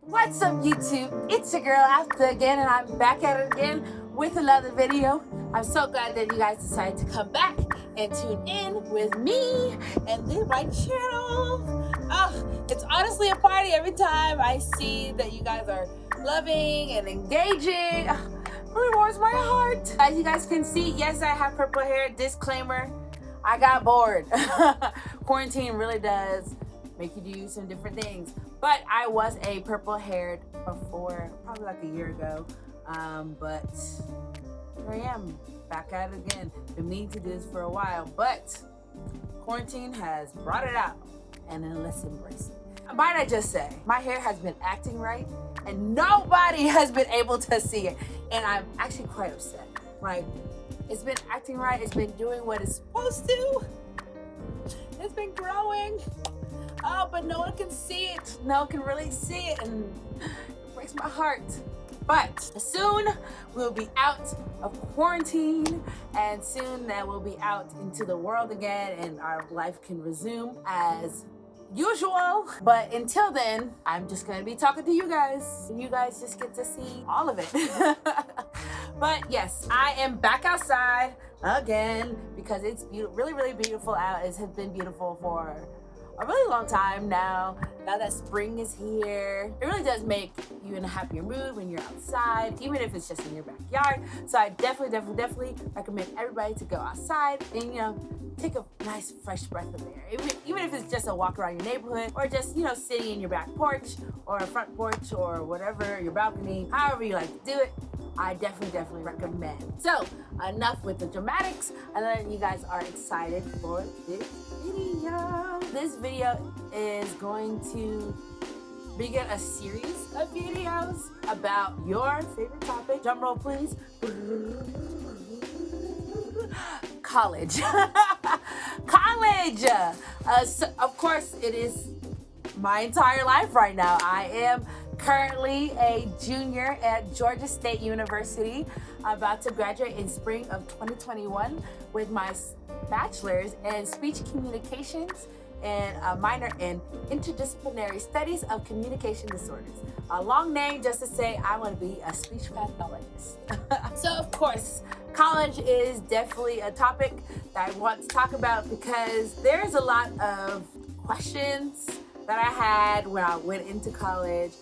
What's up, YouTube? It's your girl After again, and I'm back at it again with another video. I'm so glad that you guys decided to come back and tune in with me and then my channel. It's honestly a party every time I see that you guys are loving and engaging. It warms my heart. As you guys can see, yes, I have purple hair. Disclaimer, I got bored. Quarantine really does make you do some different things. But I was a purple haired before, probably like a year ago. But here I am, back at it again. Been meaning to do this for a while, but quarantine has brought it out, and then let's embrace it. Might I just say, my hair has been acting right, and nobody has been able to see it. And I'm actually quite upset. Like, it's been acting right, it's been doing what it's supposed to. It's been growing. Oh, but no one can see it. No one can really see it, and it breaks my heart. But soon we'll be out of quarantine, and soon that we'll be out into the world again, and our life can resume as usual. But until then, I'm just gonna be talking to you guys. You guys just get to see all of it. But yes, I am back outside again because it's really, really beautiful out. It has been beautiful for a really long time now. Now that spring is here, it really does make you in a happier mood when you're outside, even if it's just in your backyard. So I definitely recommend everybody to go outside and, take a nice fresh breath of air. Even if it's just a walk around your neighborhood, or just, sitting in your back porch or a front porch or whatever, your balcony, however you like to do it. I definitely recommend. So enough with the dramatics. I know that you guys are excited for this video. This video is going to begin a series of videos about your favorite topic. Drum roll, please. College. College. So of course, it is my entire life right now. I am currently a junior at Georgia State University, about to graduate in spring of 2021 with my bachelor's in speech communications and a minor in interdisciplinary studies of communication disorders. A long name just to say I want to be a speech pathologist. So of course, college is definitely a topic that I want to talk about because there's a lot of questions that I had when I went into college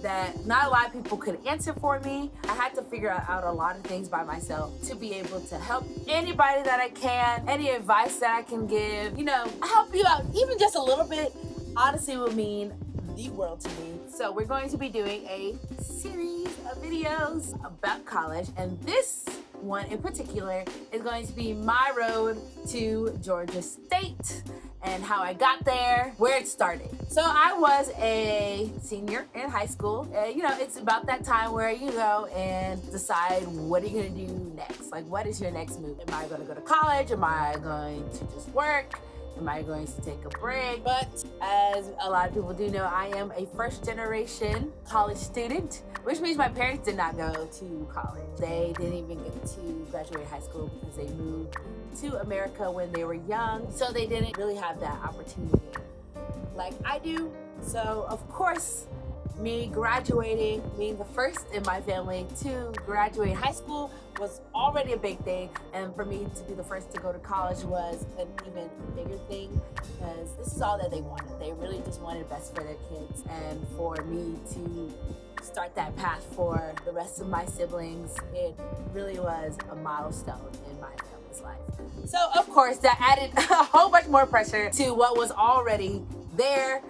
that not a lot of people could answer for me. I had to figure out a lot of things by myself to be able to help anybody that I can, any advice that I can give, help you out, even just a little bit, honestly will mean the world to me. So we're going to be doing a series of videos about college, and this one in particular is going to be my road to Georgia State and how I got there, where it started. So I was a senior in high school. It's about that time where you go and decide what are you gonna do next? Like, what is your next move? Am I gonna go to college? Am I going to just work? Am I going to take a break? But as a lot of people do know, I am a first generation college student, which means my parents did not go to college. They didn't even get to graduate high school because they moved to America when they were young. So they didn't really have that opportunity like I do. So of course, me graduating, being the first in my family to graduate high school was already a big thing. And for me to be the first to go to college was an even bigger thing because this is all that they wanted. They really just wanted best for their kids. And for me to start that path for the rest of my siblings, it really was a milestone in my family's life. So of course, that added a whole bunch more pressure to what was already there.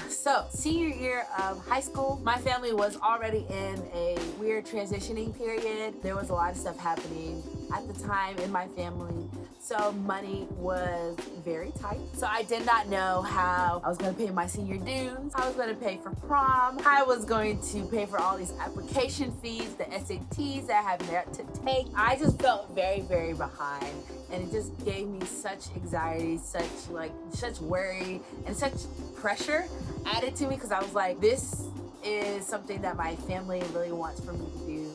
So, senior year of high school, my family was already in a weird transitioning period. There was a lot of stuff happening at the time in my family. So money was very tight. So I did not know how I was gonna pay my senior dues, how I was gonna pay for prom, how I was going to pay for all these application fees, the SATs that I had merit to take. I just felt very, very behind. And it just gave me such anxiety, such worry, and such pressure added to me because I was like, this is something that my family really wants for me to do.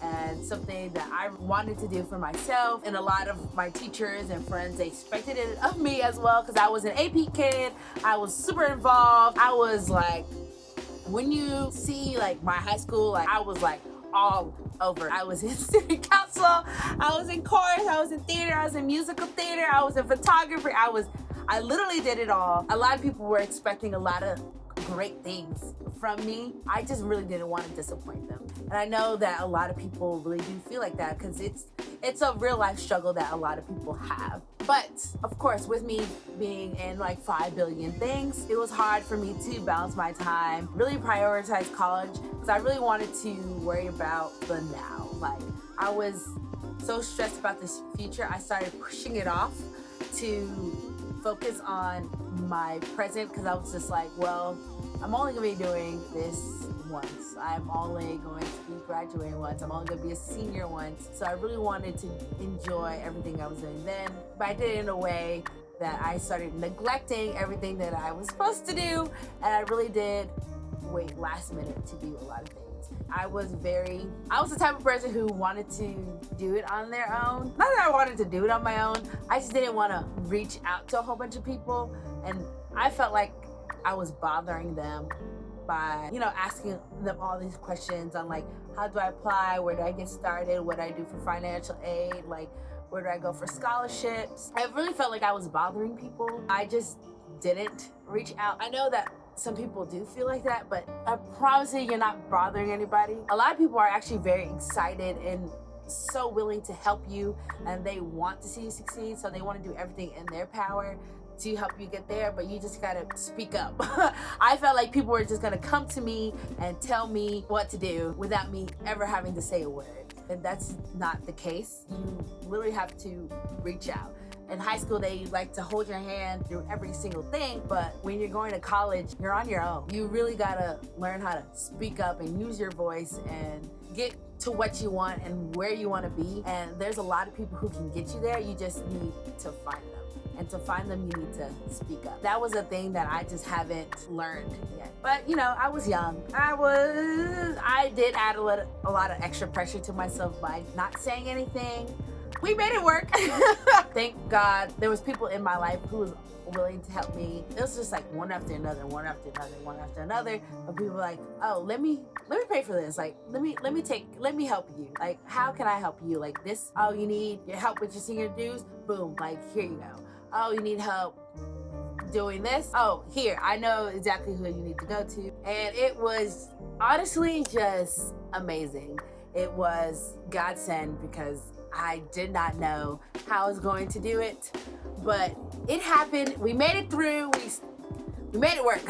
and something that I wanted to do for myself. And a lot of my teachers and friends, they expected it of me as well, because I was an AP kid. I was super involved. I was like when you see like my high school, like I was like all over. I was in student council, I was in chorus, I was in theater, I was in musical theater, I was in photography, I literally did it all. A lot of people were expecting a lot of great things from me. I just really didn't want to disappoint them. And I know that a lot of people really do feel like that because it's a real life struggle that a lot of people have. But of course, with me being in like 5 billion things, it was hard for me to balance my time, really prioritize college because I really wanted to worry about the now. Like I was so stressed about this future, I started pushing it off to focus on my present because I was just like, well, I'm only gonna be doing this once. I'm only going to be graduating once. I'm only gonna be a senior once. So I really wanted to enjoy everything I was doing then, but I did it in a way that I started neglecting everything that I was supposed to do, and I really did wait last minute to do a lot of things. I was the type of person who wanted to do it on their own. Not that I wanted to do it on my own, I just didn't want to reach out to a whole bunch of people, and I felt like I was bothering them by, asking them all these questions on like, how do I apply? Where do I get started? What do I do for financial aid? Like, where do I go for scholarships? I really felt like I was bothering people. I just didn't reach out. I know that some people do feel like that, but I promise you, you're not bothering anybody. A lot of people are actually very excited and so willing to help you, and they want to see you succeed, so they want to do everything in their power to help you get there, but you just gotta speak up. I felt like people were just gonna come to me and tell me what to do without me ever having to say a word. And that's not the case. You really have to reach out. In high school, they like to hold your hand through every single thing, but when you're going to college, you're on your own. You really gotta learn how to speak up and use your voice and get to what you want and where you wanna be. And there's a lot of people who can get you there. You just need to find them. And to find them, you need to speak up. That was a thing that I just haven't learned yet. But I was young. I did add a lot of extra pressure to myself by not saying anything. We made it work. Thank God there was people in my life who was willing to help me. It was just like one after another, one after another, one after another. But people were like, oh, let me pay for this. Like, let me help you. Like, how can I help you? Like this, oh, you need your help with your senior dues? Boom, like here you go. Oh, you need help doing this? Oh, here, I know exactly who you need to go to. And it was honestly just amazing. It was godsend because I did not know how I was going to do it, but it happened. We made it through. We made it work.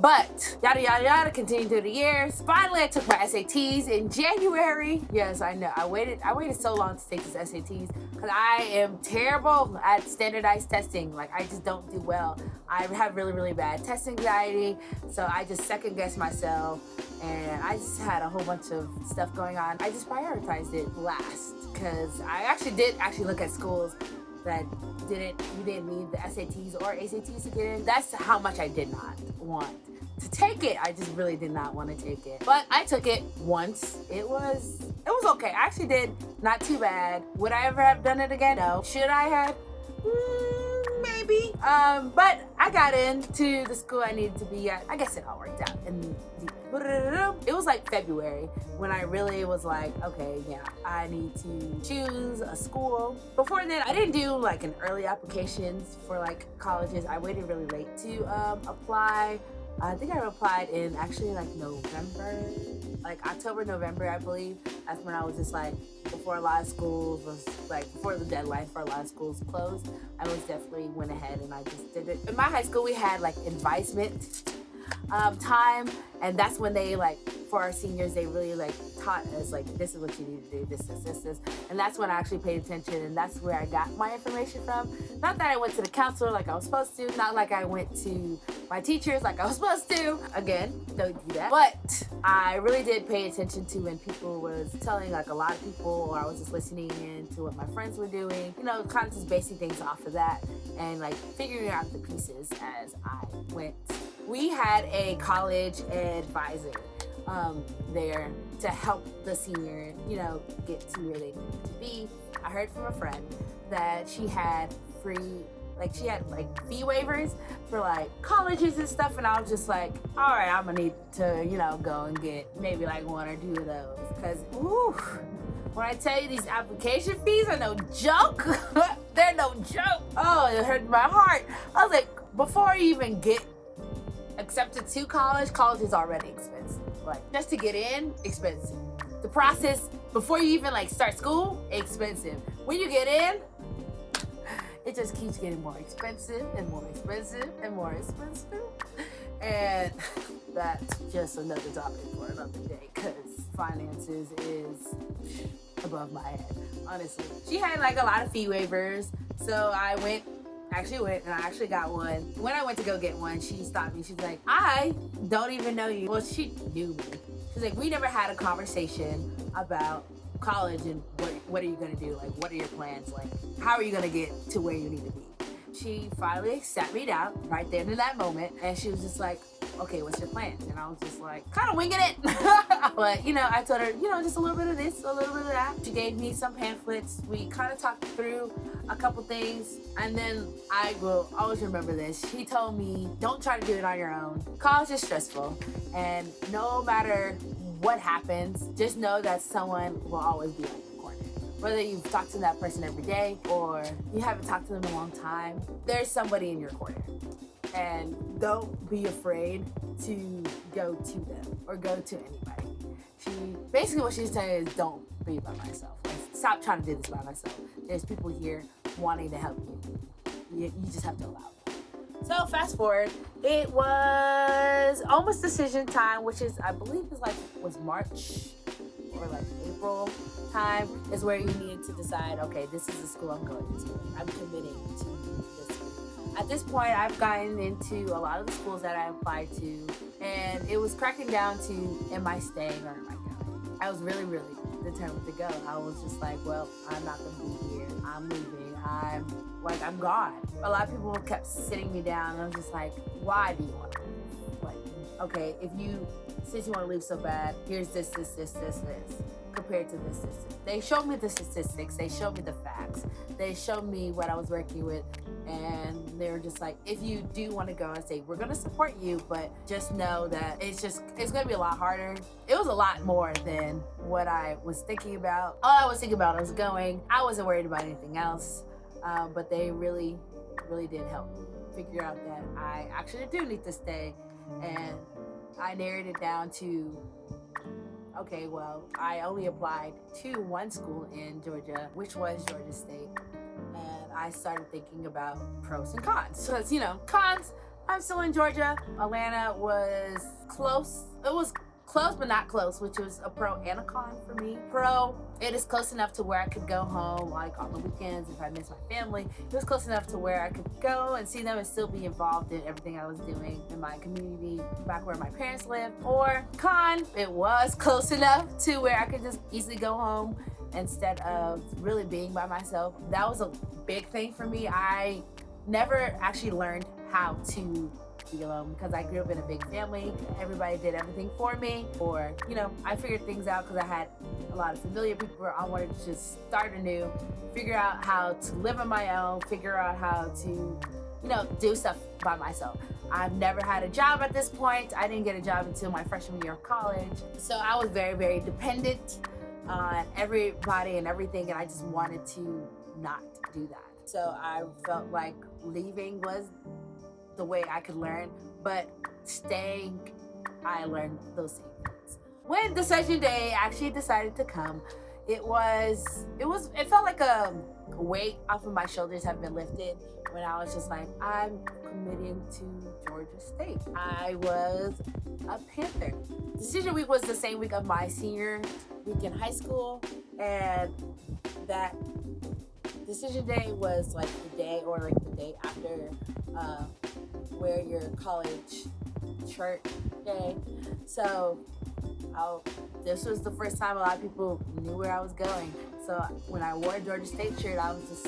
But yada yada yada continued through the years. Finally, I took my SATs in January. Yes, I know. I waited so long to take these SATs because I am terrible at standardized testing. Like I just don't do well. I have really, really bad test anxiety. So I just second guessed myself, and I just had a whole bunch of stuff going on. I just prioritized it last because I did look at schools that you didn't need the SATs or ACTs to get in. That's how much I did not want to take it. I just really did not want to take it. But I took it once. It was okay. I actually did not too bad. Would I ever have done it again? No. Should I have? Maybe. But I got into the school I needed to be at. I guess it all worked out. And it was like February when I really was like, okay, yeah, I need to choose a school. Before then, I didn't do like an early applications for like colleges. I waited really late to apply. I think I applied in actually like November, like October, November, I believe. That's when I was just like, before a lot of schools was like, before the deadline for a lot of schools closed, I was definitely went ahead and I just did it. In my high school, we had like advisement time, and that's when they like, for our seniors, they really like taught us like, this is what you need to do, this, and that's when I actually paid attention, and that's where I got my information from. Not that I went to the counselor like I was supposed to, not like I went to my teachers like I was supposed to. Again, don't do that. But I really did pay attention to when people was telling like a lot of people, or I was just listening in to what my friends were doing, kind of just basing things off of that and like figuring out the pieces as I went. We had a college advisor there to help the senior, get to where they needed to be. I heard from a friend that she had free like she had like fee waivers for like colleges and stuff, and I was just like, all right, I'm gonna need to, go and get maybe like 1 or 2 of those, because when I tell you these application fees are no joke, they're no joke. Oh, it hurt my heart. I was like, before you even get accepted to college is already expensive. Like, just to get in, expensive. The process before you even like start school, expensive. When you get in, it just keeps getting more expensive and more expensive and more expensive. And that's just another topic for another day, because finances is above my head, honestly. She had like a lot of fee waivers, so I actually went and I actually got one. When I went to go get one, she stopped me. She's like, I don't even know you. Well, she knew me. She's like, we never had a conversation about college and what are you gonna do? Like, what are your plans? Like, how are you gonna get to where you need to be? She finally sat me down right then in that moment, and she was just like, okay, what's your plans? And I was just like, kind of winging it. But, I told her, just a little bit of this, a little bit of that. She gave me some pamphlets. We kind of talked through a couple things. And then I will always remember this. She told me, don't try to do it on your own. College is stressful. And no matter what happens, just know that someone will always be on your corner. Whether you've talked to that person every day or you haven't talked to them in a long time, there's somebody in your corner. And don't be afraid to go to them or go to anybody. Basically what she's saying is, don't be by myself. Stop trying to do this by myself. There's people here wanting to help you. You just have to allow them. So fast forward, it was almost decision time, which is, I believe was March or like April time, is where you needed to decide, okay, this is the school I'm going to. I'm committing to this school. At this point, I've gotten into a lot of the schools that I applied to, and it was cracking down to, am I staying or am I going? I was really, really determined to go. I was just like, well, I'm not going to be here. I'm leaving. I'm gone. A lot of people kept sitting me down, and I was just like, why do you want to leave? Like, okay, since you want to leave so bad, here's this, compared to this. They showed me the statistics. They showed me the facts. They showed me what I was working with, and they were just like, if you do want to go, I say, we're going to support you, but just know that it's going to be a lot harder. It was a lot more than what I was thinking about. All I was thinking about was going. I wasn't worried about anything else, but they really, really did help me figure out that I actually do need to stay. And I narrowed it down to, okay, well, I only applied to one school in Georgia, which was Georgia State. And I started thinking about pros and cons. So, cons, I'm still in Georgia. Atlanta was close. It was close, but not close, which was a pro and a con for me. Pro, it is close enough to where I could go home, like on the weekends if I miss my family. It was close enough to where I could go and see them and still be involved in everything I was doing in my community back where my parents lived. Or con, it was close enough to where I could just easily go home instead of really being by myself. That was a big thing for me. I never actually learned how to be alone because I grew up in a big family. Everybody did everything for me, or I figured things out because I had a lot of familiar people where I wanted to just start anew, figure out how to live on my own, figure out how to do stuff by myself. I've never had a job at this point. I didn't get a job until my freshman year of college, so I was very, very dependent on everybody and everything, and I just wanted to not do that. So I felt like leaving was the way I could learn, but staying, I learned those same things. When decision day actually decided to come, it felt like a weight off of my shoulders have been lifted when I was just like, I'm committing to Georgia State. I was a Panther. Decision week was the same week of my senior week in high school, and that decision day was like the day after wear your college shirt day. So this was the first time a lot of people knew where I was going. So when I wore a Georgia State shirt, I was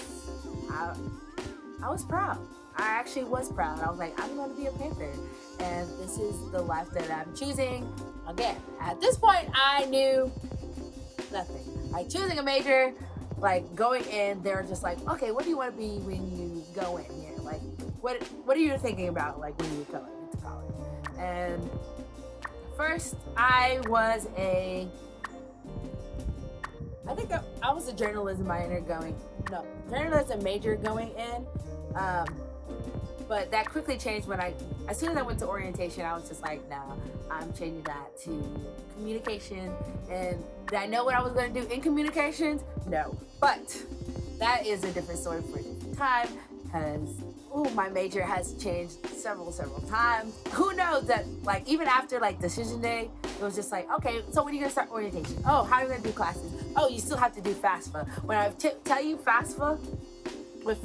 proud. I actually was proud. I was like, I'm going to be a Panther. And this is the life that I'm choosing. Again, at this point, I knew nothing. Like choosing a major, like going in, they were just like, okay, what do you want to be when you go in here? what are you thinking about like when you come into college? And first, I was a journalism major going in. But that quickly changed when as soon as I went to orientation, I was just like, no, I'm changing that to communication. And did I know what I was going to do in communications? No. But that is a different story for a different time, because my major has changed several times. Who knows that, like, even after like decision day, it was just like, okay, so when are you gonna start orientation? Oh, how are you gonna do classes? Oh, you still have to do FAFSA. When I tell you FAFSA with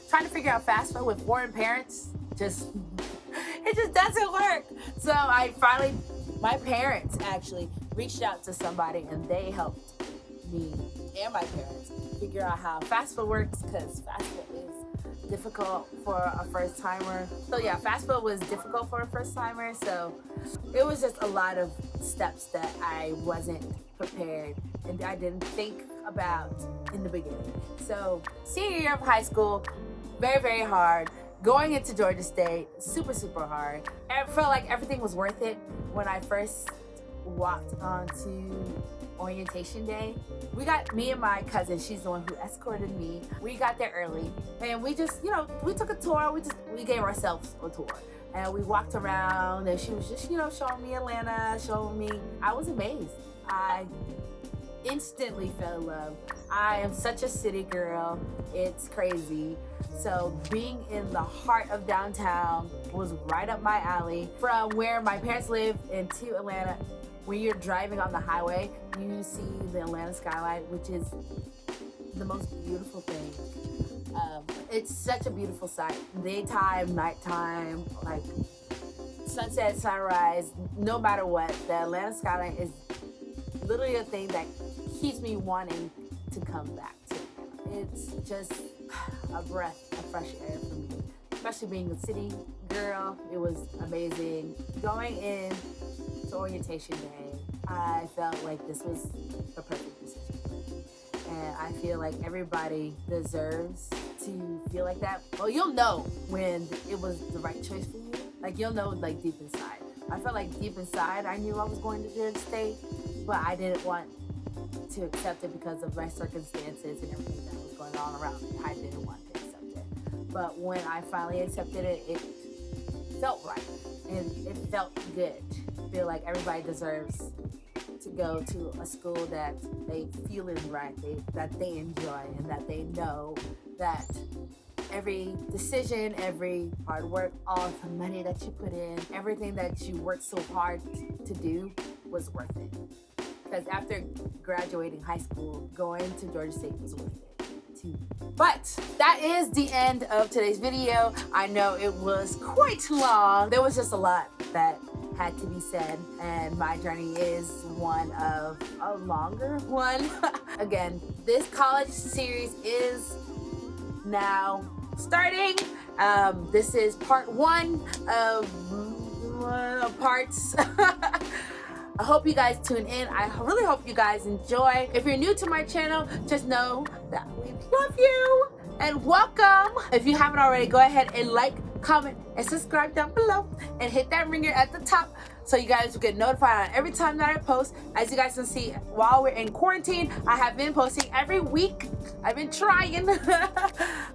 trying to figure out FAFSA with foreign parents, it just doesn't work. So my parents actually reached out to somebody, and they helped me and my parents figure out how FAFSA works, because FAFSA is difficult for a first timer. So yeah, FAFSA was difficult for a first timer. So it was just a lot of steps that I wasn't prepared and I didn't think about in the beginning. So senior year of high school, very hard. Going into Georgia State, super hard. I felt like everything was worth it when I first walked onto orientation day. Me and my cousin, she's the one who escorted me. We got there early, and we just, we took a tour. We gave ourselves a tour, and we walked around, and she was just, showing me Atlanta, I was amazed. I instantly fell in love. I am such a city girl. It's crazy. So being in the heart of downtown was right up my alley. From where my parents live into Atlanta, when you're driving on the highway, you see the Atlanta skyline, which is the most beautiful thing. It's such a beautiful sight. Daytime, nighttime, like sunset, sunrise, no matter what, the Atlanta skyline is literally a thing that keeps me wanting to come back to. It's just a breath of fresh air for me, especially being a city girl. It was amazing. Going in to orientation day, I felt like this was the perfect decision for me. And I feel like everybody deserves to feel like that. Well, you'll know when it was the right choice for you. Like, you'll know, like, deep inside. I felt like deep inside I knew I was going to Georgia State, but I didn't want to accept it because of my circumstances and everything that was going on around me. I didn't want to accept it. But when I finally accepted it, it felt right. And it felt good. I feel like everybody deserves to go to a school that they feel is right, that they enjoy, and that they know that every decision, every hard work, all the money that you put in, everything that you worked so hard to do was worth it. Because after graduating high school, going to Georgia State was worth it too. But that is the end of today's video. I know it was quite long. There was just a lot that had to be said, and my journey is one of a longer one. Again, this college series is now starting. This is part one of parts. I hope you guys tune in. I really hope you guys enjoy. If you're new to my channel, just know that we love you and welcome. If you haven't already, go ahead and like, comment, and subscribe down below, and hit that ringer at the top so you guys will get notified on every time that I post. As you guys can see, while we're in quarantine, I have been posting every week. I've been trying.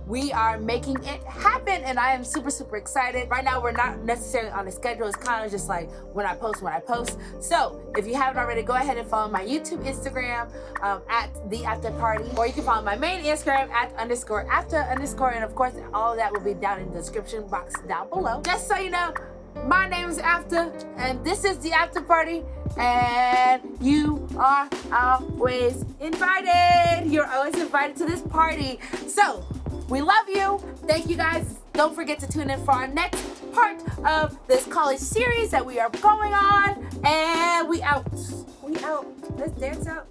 We are making it happen, and I am super excited. Right now, we're not necessarily on a schedule. It's kind of just like when I post. So if you haven't already, go ahead and follow my YouTube, Instagram, at The After Party, or you can follow my main Instagram at _after_, and of course, all of that will be down in the description box down below. Just so you know, my name is After, and this is The After Party, and you are always invited. You're always invited to this party. So, we love you. Thank you guys. Don't forget to tune in for our next part of this college series that we are going on, and we out. Let's dance out.